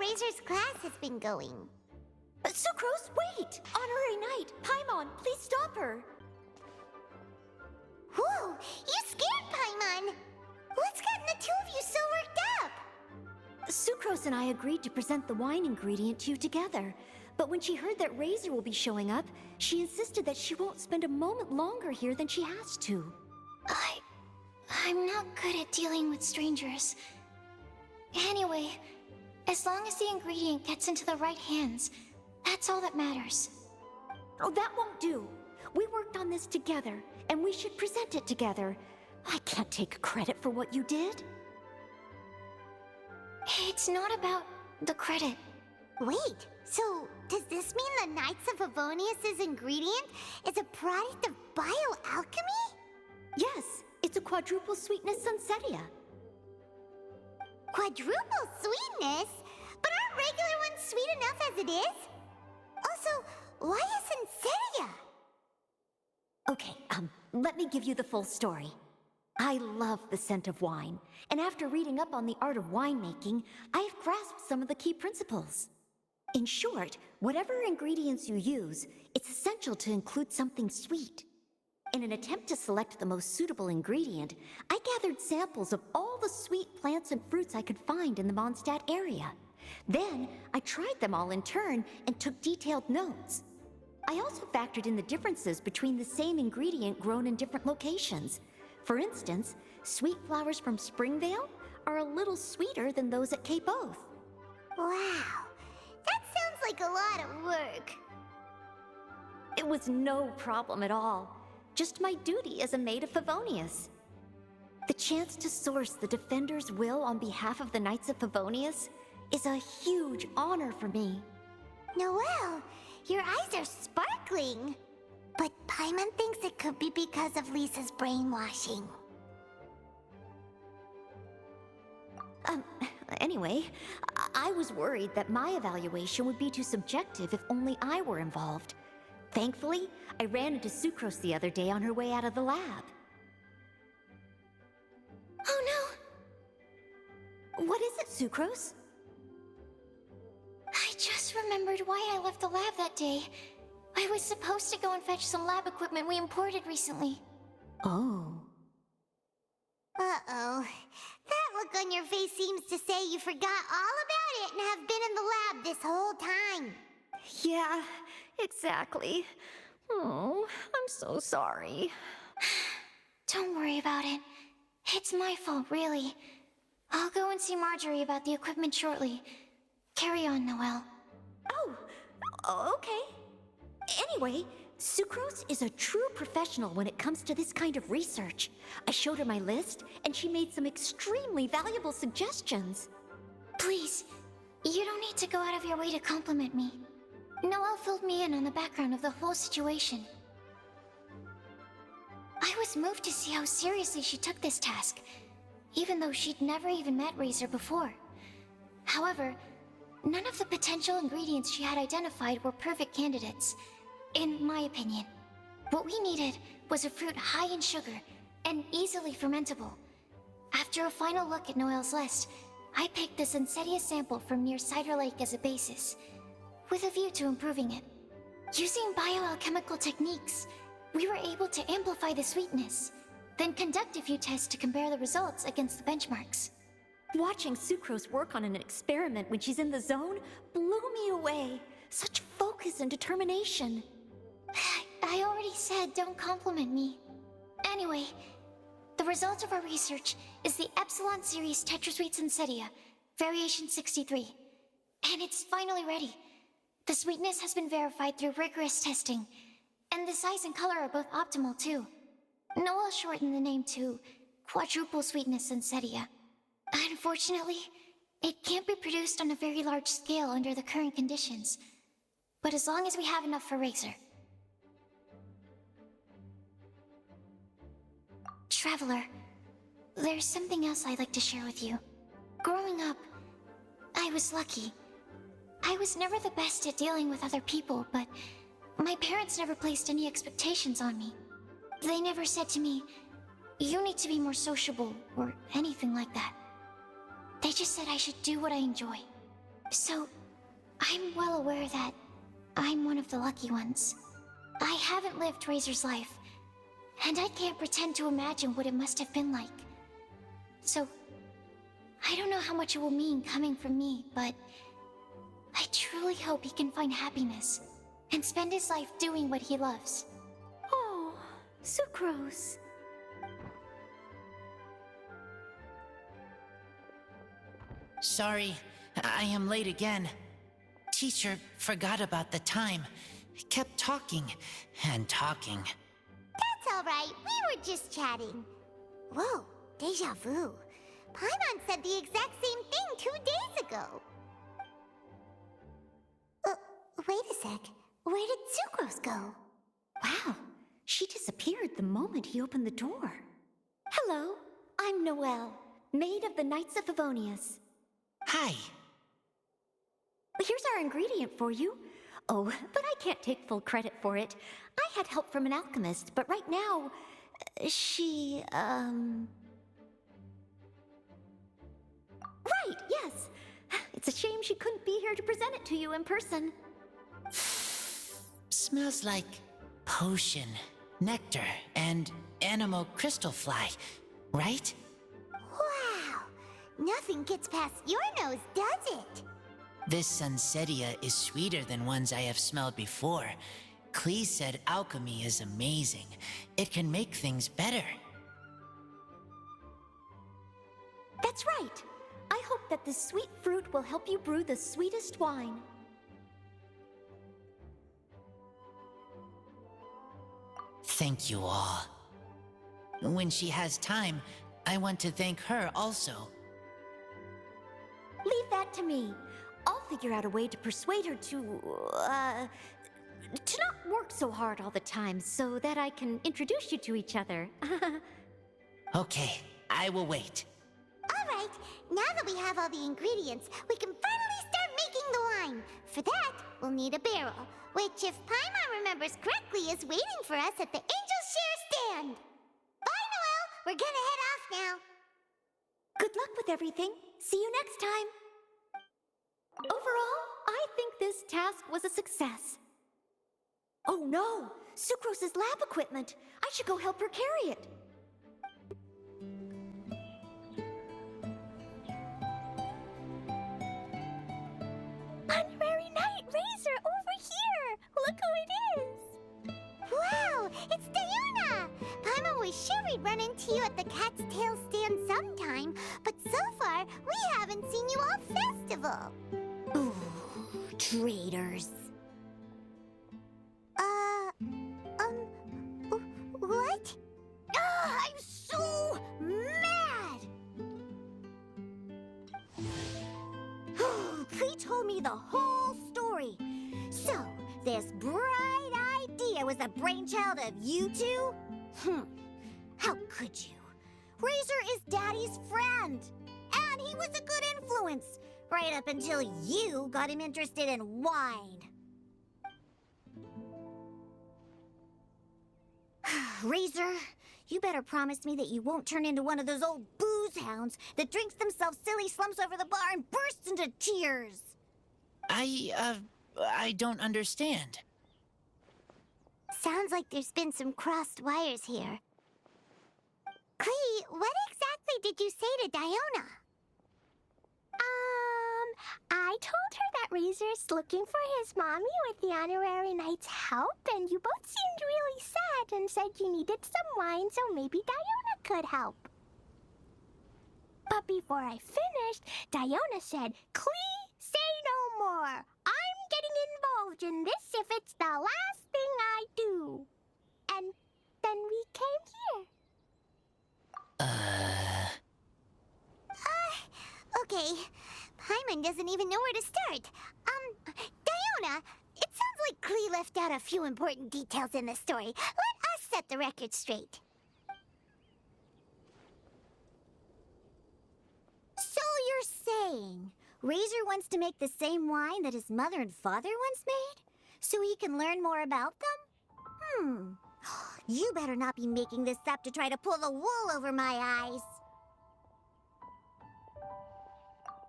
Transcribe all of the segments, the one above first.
Razor's class has been going. Sucrose, wait! Honorary Knight, Paimon, please stop her! Whoa, you scared Paimon! What's gotten the two of you so worked up? Sucrose and I agreed to present the wine ingredient to you together. But when she heard that Razor will be showing up, she insisted that she won't spend a moment longer here than she has to. I'm not good at dealing with strangers. Anyway, as long as the ingredient gets into the right hands, that's all that matters. Oh, that won't do. We worked on this together, and we should present it together. I can't take credit for what you did. It's not about the credit. Wait, so does this mean the Knights of Favonius' ingredient is a product of bioalchemy? Yes, it's a quadruple sweetness sunsetia. Quadruple sweetness? But aren't regular ones sweet enough as it is? Also, why is Sensetia? Okay, let me give you the full story. I love the scent of wine, and after reading up on the art of winemaking, I have grasped some of the key principles. In short, whatever ingredients you use, it's essential to include something sweet. In an attempt to select the most suitable ingredient, I gathered samples of all the sweet plants and fruits I could find in the Mondstadt area. Then, I tried them all in turn and took detailed notes. I also factored in the differences between the same ingredient grown in different locations. For instance, sweet flowers from Springvale are a little sweeter than those at Cape Oath. Wow, that sounds like a lot of work. It was no problem at all. Just my duty as a maid of Favonius. The chance to source the Defender's will on behalf of the Knights of Favonius is a huge honor for me. Noelle, your eyes are sparkling. But Paimon thinks it could be because of Lisa's brainwashing. Anyway, I was worried that my evaluation would be too subjective if only I were involved. Thankfully, I ran into Sucrose the other day on her way out of the lab. Oh no! What is it, Sucrose? I just remembered why I left the lab that day. I was supposed to go and fetch some lab equipment we imported recently. Oh. Uh-oh. That look on your face seems to say you forgot all about it and have been in the lab this whole time. Yeah, exactly. Oh, I'm so sorry. Don't worry about it. It's my fault, really. I'll go and see Marjorie about the equipment shortly. Carry on, Noelle. Oh, okay. Anyway, Sucrose is a true professional when it comes to this kind of research. I showed her my list, and she made some extremely valuable suggestions. Please, you don't need to go out of your way to compliment me. Noelle filled me in on the background of the whole situation. I was moved to see how seriously she took this task, even though she'd never even met Razor before. However, none of the potential ingredients she had identified were perfect candidates, in my opinion. What we needed was a fruit high in sugar and easily fermentable. After a final look at Noelle's list, I picked the Sensetia sample from near Cider Lake as a basis, with a view to improving it. Using bioalchemical techniques, we were able to amplify the sweetness, then conduct a few tests to compare the results against the benchmarks. Watching Sucrose work on an experiment when she's in the zone blew me away. Such focus and determination. I already said don't compliment me. Anyway, the result of our research is the Epsilon Series Tetrasweet Sensetia, Variation 63. And it's finally ready. The sweetness has been verified through rigorous testing, and the size and color are both optimal too. Noelle shortened the name to Quadruple Sweetness Sensetia. Unfortunately, it can't be produced on a very large scale under the current conditions, but as long as we have enough for Razor. Traveler, there's something else I'd like to share with you. Growing up, I was lucky. I was never the best at dealing with other people, but my parents never placed any expectations on me. They never said to me, "You need to be more sociable," or anything like that. They just said I should do what I enjoy. So, I'm well aware that I'm one of the lucky ones. I haven't lived Razor's life, and I can't pretend to imagine what it must have been like. So, I don't know how much it will mean coming from me, but I truly hope he can find happiness and spend his life doing what he loves. Oh, Sucrose. Sorry, I am late again. Teacher forgot about the time. Kept talking and talking. That's all right. We were just chatting. Whoa, deja vu. Paimon said the exact same thing 2 days ago. Wait a sec. Where did Sucrose go? Wow, she disappeared the moment he opened the door. Hello, I'm Noelle, maid of the Knights of Favonius. Hi. Here's our ingredient for you. Oh, but I can't take full credit for it. I had help from an alchemist, but right now, she, Right, yes. It's a shame she couldn't be here to present it to you in person. Smells like potion, nectar, and animal crystal fly, right? Wow! Nothing gets past your nose, does it? This Sunsetia is sweeter than ones I have smelled before. Klee said alchemy is amazing. It can make things better. That's right. I hope that this sweet fruit will help you brew the sweetest wine. Thank you all. When she has time, I want to thank her also. Leave that to me. I'll figure out a way to persuade her to not work so hard all the time so that I can introduce you to each other. Okay, I will wait. All right, now that we have all the ingredients, we can finally start making the wine. For that, we'll need a barrel, which, if Paimon remembers correctly, is waiting for us at the Angel Share stand. Bye, Noelle. We're gonna head off now. Good luck with everything. See you next time. Overall, I think this task was a success. Oh no! Sucrose's lab equipment! I should go help her carry it. Honorary Knight Razor, over here! Look who it is! Wow, it's Diona! Paimon was sure we'd run into you at the Cat's Tail stand sometime, but so far, we haven't seen you all festival. Ooh, traitors. What? I'm so mad! He told me the whole story. So, this bright idea was the brainchild of you two? How could you? Razor is Daddy's friend. And he was a good influence. Right up until you got him interested in wine. Razor, you better promise me that you won't turn into one of those old booze hounds that drinks themselves silly, slumps over the bar, and bursts into tears. I don't understand. Sounds like there's been some crossed wires here. Klee, what exactly did you say to Diona? I told her that Razor's looking for his mommy with the Honorary Knight's help, and you both seemed really sad and said you needed some wine, so maybe Diona could help. But before I finished, Diona said, "Klee, say no more. I'm getting involved in this if it's the last thing I do." And then we came here. Okay. Paimon doesn't even know where to start. Diona, it sounds like Klee left out a few important details in the story. Let us set the record straight. So you're saying Razor wants to make the same wine that his mother and father once made? So he can learn more about them? You better not be making this up to try to pull the wool over my eyes.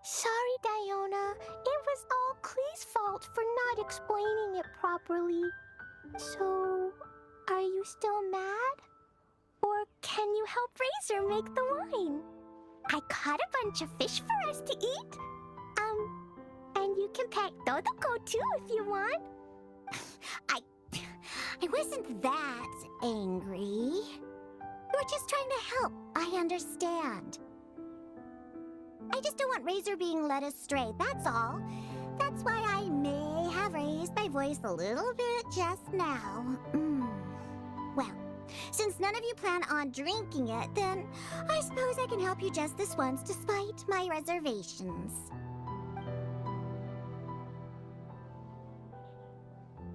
Sorry, Diona. It was all Klee's fault for not explaining it properly. So, are you still mad? Or can you help Razor make the wine? I caught a bunch of fish for us to eat. And you can pet Dodoko too if you want. I wasn't that angry. We were just trying to help. I understand. I just don't want Razor being led astray, that's all. That's why I may have raised my voice a little bit just now. Well, since none of you plan on drinking it, then I suppose I can help you just this once despite my reservations.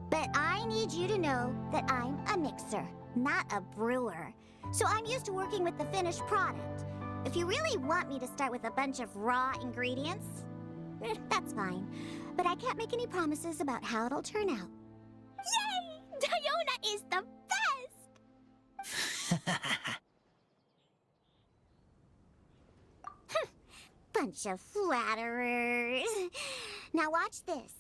But I need you to know that I'm a mixer, not a brewer. So I'm used to working with the finished product. If you really want me to start with a bunch of raw ingredients, that's fine. But I can't make any promises about how it'll turn out. Yay! Diona is the best! Bunch of flatterers. Now watch this.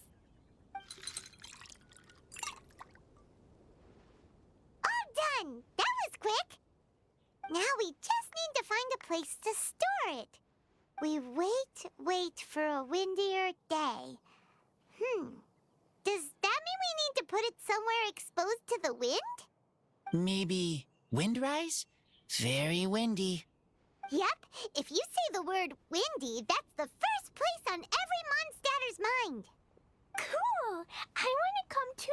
All done! That was quick! Now we just need to find a place to store it. We wait for a windier day. Does that mean we need to put it somewhere exposed to the wind? Maybe windrise? Very windy. Yep, if you say the word windy, that's the first place on every Mondstatter's mind. Cool! I want to come too.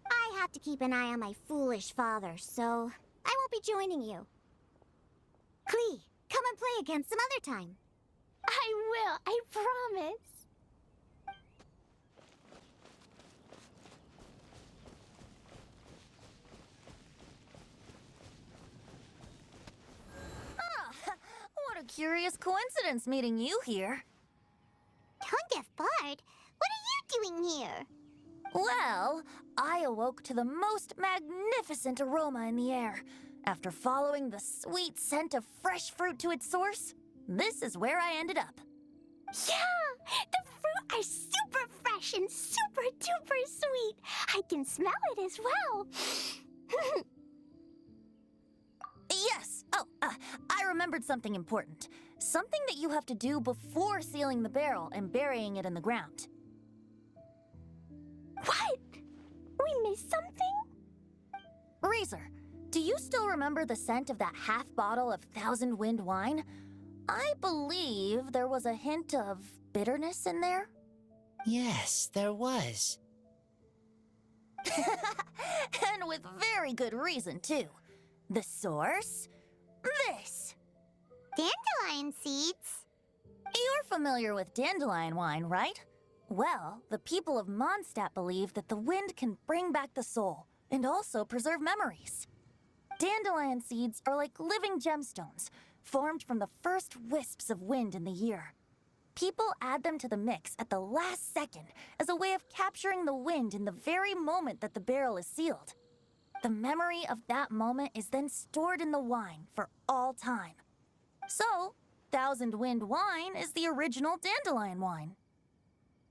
I have to keep an eye on my foolish father, so I won't be joining you. Klee, come and play again some other time. I will, I promise. What a curious coincidence meeting you here. Tone-deaf Bard, what are you doing here? Well, I awoke to the most magnificent aroma in the air. After following the sweet scent of fresh fruit to its source, this is where I ended up. Yeah! The fruit are super fresh and super duper sweet. I can smell it as well. Yes! Oh, I remembered something important. Something that you have to do before sealing the barrel and burying it in the ground. What? We missed something? Razor, do you still remember the scent of that half bottle of Thousand Wind wine? I believe there was a hint of bitterness in there. Yes, there was. And with very good reason, too. The source? This. Dandelion seeds? You're familiar with dandelion wine, right? Well, the people of Mondstadt believe that the wind can bring back the soul and also preserve memories. Dandelion seeds are like living gemstones, formed from the first wisps of wind in the year. People add them to the mix at the last second as a way of capturing the wind in the very moment that the barrel is sealed. The memory of that moment is then stored in the wine for all time. So, Thousand Wind wine is the original dandelion wine.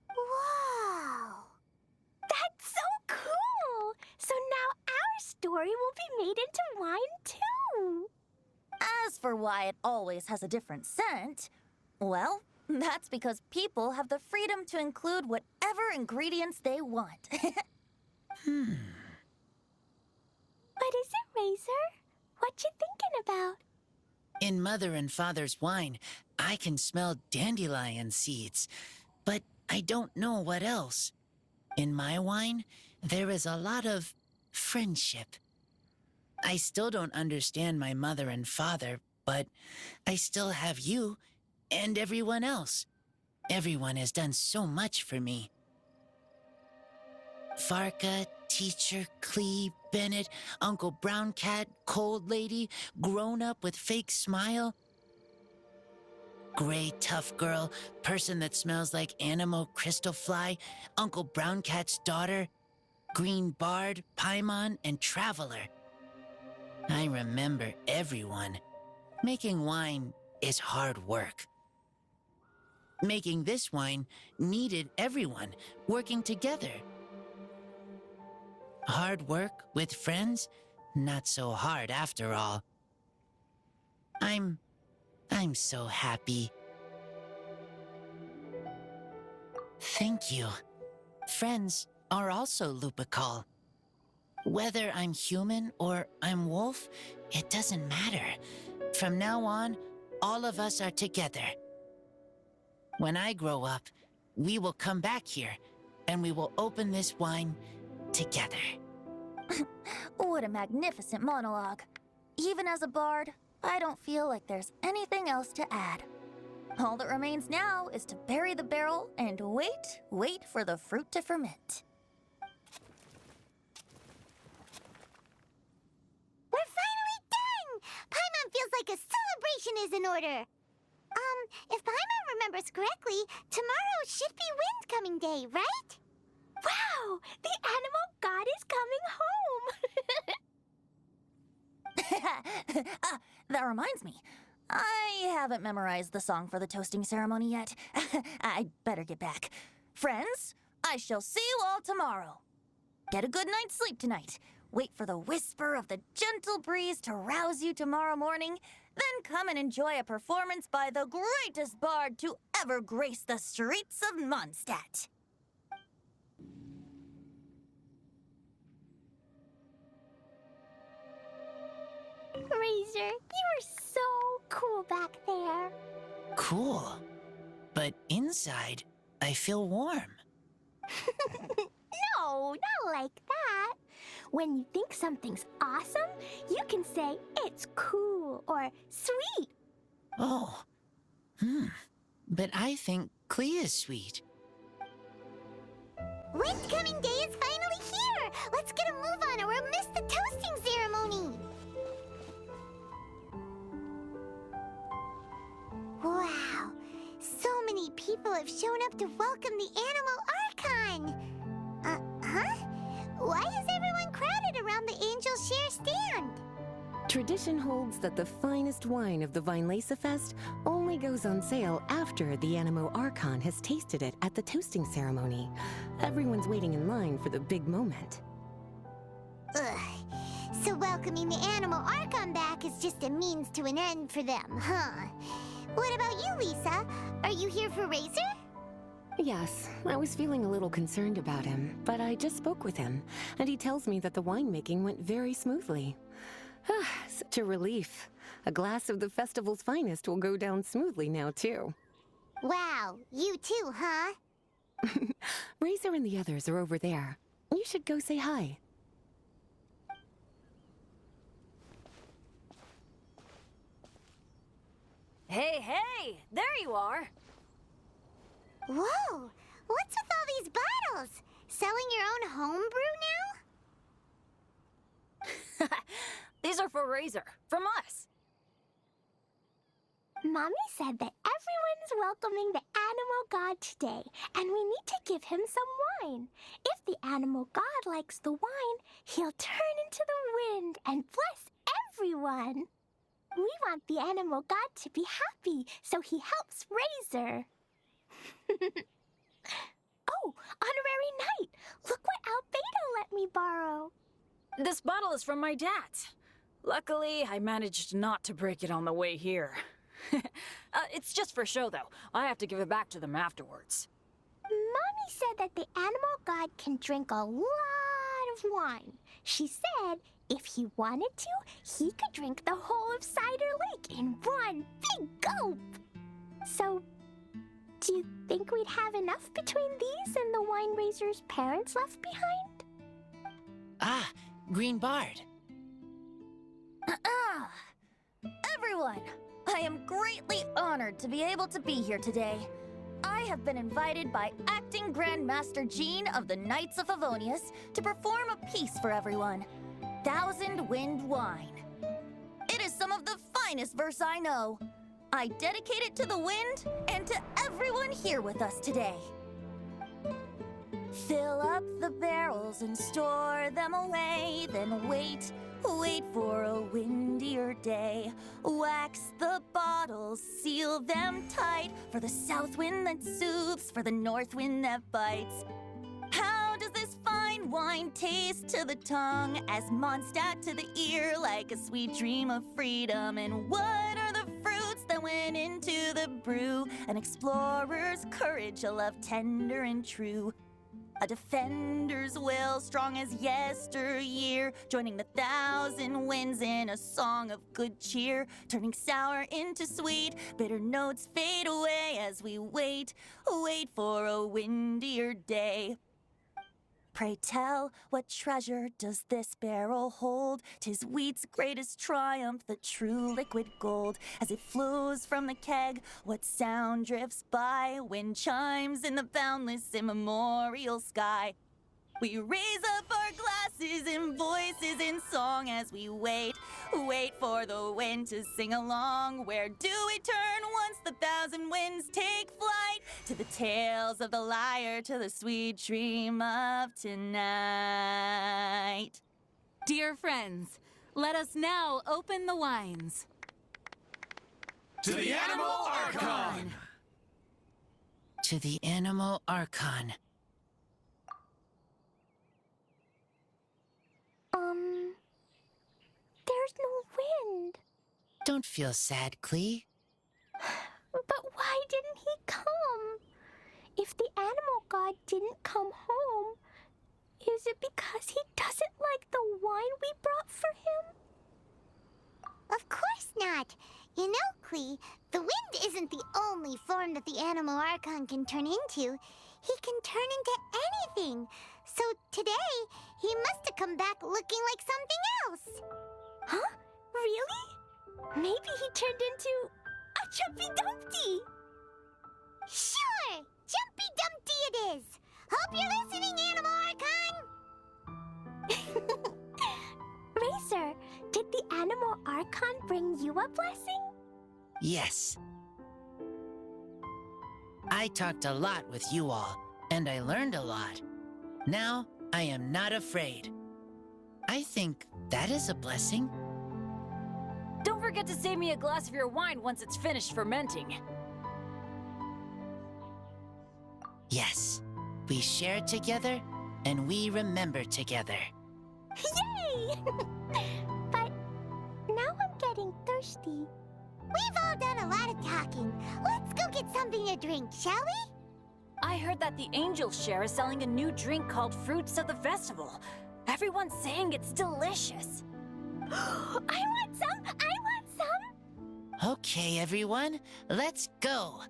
Whoa! That's so cool! So now our story will be made into wine too! As for why it always has a different scent, well, that's because people have the freedom to include whatever ingredients they want. What is it, Razor? What you thinking about? In Mother and Father's wine, I can smell dandelion seeds, but I don't know what else. In my wine, there is a lot of friendship. I still don't understand my mother and father, but I still have you and everyone else. Everyone has done so much for me. Farka, Teacher, Klee, Bennett, Uncle Brown Cat, Cold Lady, Grown Up with Fake Smile. Gray Tough Girl, Person that Smells like Animo Crystal Fly, Uncle Brown Cat's Daughter, Green Bard, Paimon, and Traveler. I remember everyone. Making wine is hard work. Making this wine needed everyone working together. Hard work with friends? Not so hard after all. I'm so happy. Thank you. Friends are also Lupical. Whether I'm human or I'm wolf, it doesn't matter. From now on, all of us are together. When I grow up, we will come back here, and we will open this wine together. What a magnificent monologue. Even as a bard, I don't feel like there's anything else to add. All that remains now is to bury the barrel and wait for the fruit to ferment. We're finally done! Paimon feels like a celebration is in order. If Paimon remembers correctly, tomorrow should be Wind Coming Day, right? Wow! The animal god is coming home! That reminds me. I haven't memorized the song for the toasting ceremony yet. I'd better get back. Friends, I shall see you all tomorrow. Get a good night's sleep tonight. Wait for the whisper of the gentle breeze to rouse you tomorrow morning. Then come and enjoy a performance by the greatest bard to ever grace the streets of Mondstadt. Razor, you are so cool back there. Cool. But inside, I feel warm. No, not like that. When you think something's awesome, you can say it's cool or sweet. Oh. But I think Klee is sweet. Wind Coming Day is finally here! Let's get a move on or we'll miss the toasting ceremony! Wow! So many people have shown up to welcome the Animal Archon! Why is everyone crowded around the Angel Share stand? Tradition holds that the finest wine of the Vinelasa Fest only goes on sale after the Animo Archon has tasted it at the toasting ceremony. Everyone's waiting in line for the big moment. Ugh. So welcoming the Animal Archon back is just a means to an end for them, huh? What about you, Lisa? Are you here for Razor? Yes, I was feeling a little concerned about him, but I just spoke with him, and he tells me that the winemaking went very smoothly. Such a relief. A glass of the festival's finest will go down smoothly now, too. Wow, you too, huh? Razor and the others are over there. You should go say hi. Hey, there you are. Whoa! What's with all these bottles? Selling your own homebrew now? These are for Razor, from us. Mommy said that everyone's welcoming the Animal God today, and we need to give him some wine. If the Animal God likes the wine, he'll turn into the wind and bless everyone. We want the Animal God to be happy, so he helps Razor. Oh, Honorary Knight! Look what Albedo let me borrow. This bottle is from my dad's. Luckily, I managed not to break it on the way here. It's just for show, though. I have to give it back to them afterwards. Mommy said that the Animal God can drink a lot of wine. She said if he wanted to, he could drink the whole of Cider Lake in one big gulp. So, do you think we'd have enough between these and the wine raiser's parents left behind? Ah, Green Bard. Everyone, I am greatly honored to be able to be here today. I have been invited by Acting Grand Master Jean of the Knights of Favonius to perform a piece for everyone. Thousand Wind Wine. It is some of the finest verse I know. I dedicate it to the wind and to everyone here with us today. Fill up the barrels and store them away, then wait for a windier day. Wax the bottles, seal them tight for the south wind that soothes, for the north wind that bites. How does this fine wine taste to the tongue, as Mondstadt to the ear, like a sweet dream of freedom? And what are the fruits that went into the brew? An explorer's courage, a love tender and true, a defender's will strong as yesteryear, joining the thousand winds in a song of good cheer, turning sour into sweet, bitter notes fade away as we wait for a windier day. Pray tell, what treasure does this barrel hold? 'Tis wheat's greatest triumph, the true liquid gold. As it flows from the keg, what sound drifts by? Wind chimes in the boundless immemorial sky. We raise up our glasses and voices in song as we wait for the wind to sing along. Where do we turn once the thousand winds take flight? To the tales of the lyre, to the sweet dream of tonight. Dear friends, let us now open the wines. To the Animal Archon! To the Animal Archon. There's no wind. Don't feel sad, Klee. But why didn't he come? If the animal god didn't come home, is it because he doesn't like the wine we brought for him? Of course not. You know, Klee, the wind isn't the only form that the Animal Archon can turn into. He can turn into anything. So today, he must have come back looking like something else. Huh? Really? Maybe he turned into a Jumpy Dumpty. Sure! Jumpy Dumpty it is! Hope you're listening, Animal Archon! Racer, did the Animal Archon bring you a blessing? Yes. I talked a lot with you all, and I learned a lot. Now, I am not afraid. I think that is a blessing. Don't forget to save me a glass of your wine once it's finished fermenting. Yes, we share together, and we remember together. Yay! But now I'm getting thirsty. We've all done a lot of talking. Let's go get something to drink, shall we? I heard that the Angel Share is selling a new drink called Fruits of the Festival. Everyone's saying it's delicious. I want some! I want some! Okay, everyone, let's go.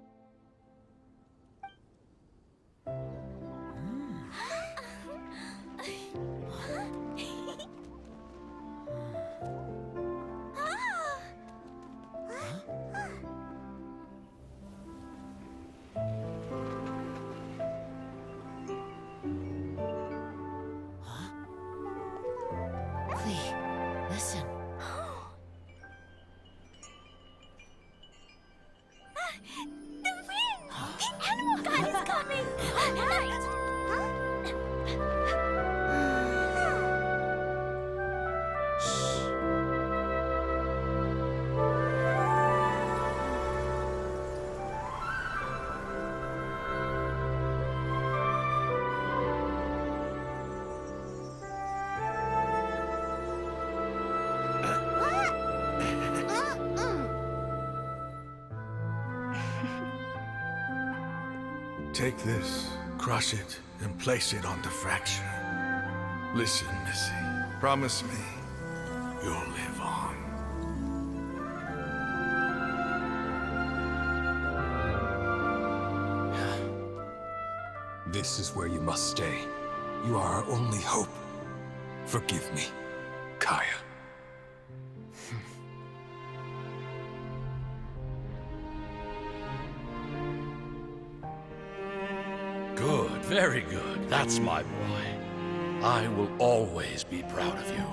Klee, listen. The wind! The Animal God is coming! Right! Take this, crush it, and place it on the fracture. Listen, Missy. Promise me you'll live on. This is where you must stay. You are our only hope. Forgive me, Kaya. Good, very good. That's my boy. I will always be proud of you.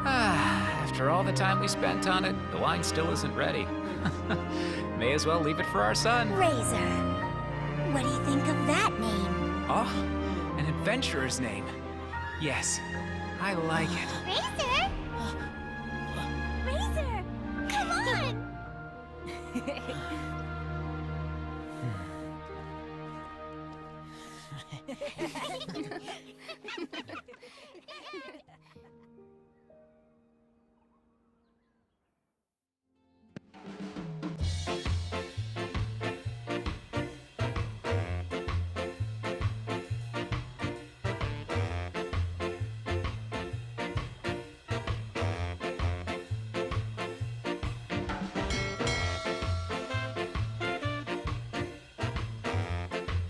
After all the time we spent on it, the wine still isn't ready. May as well leave it for our son. Razor. What do you think of that name? Oh, an adventurer's name. Yes, I like it. Razor? Razor! Come on!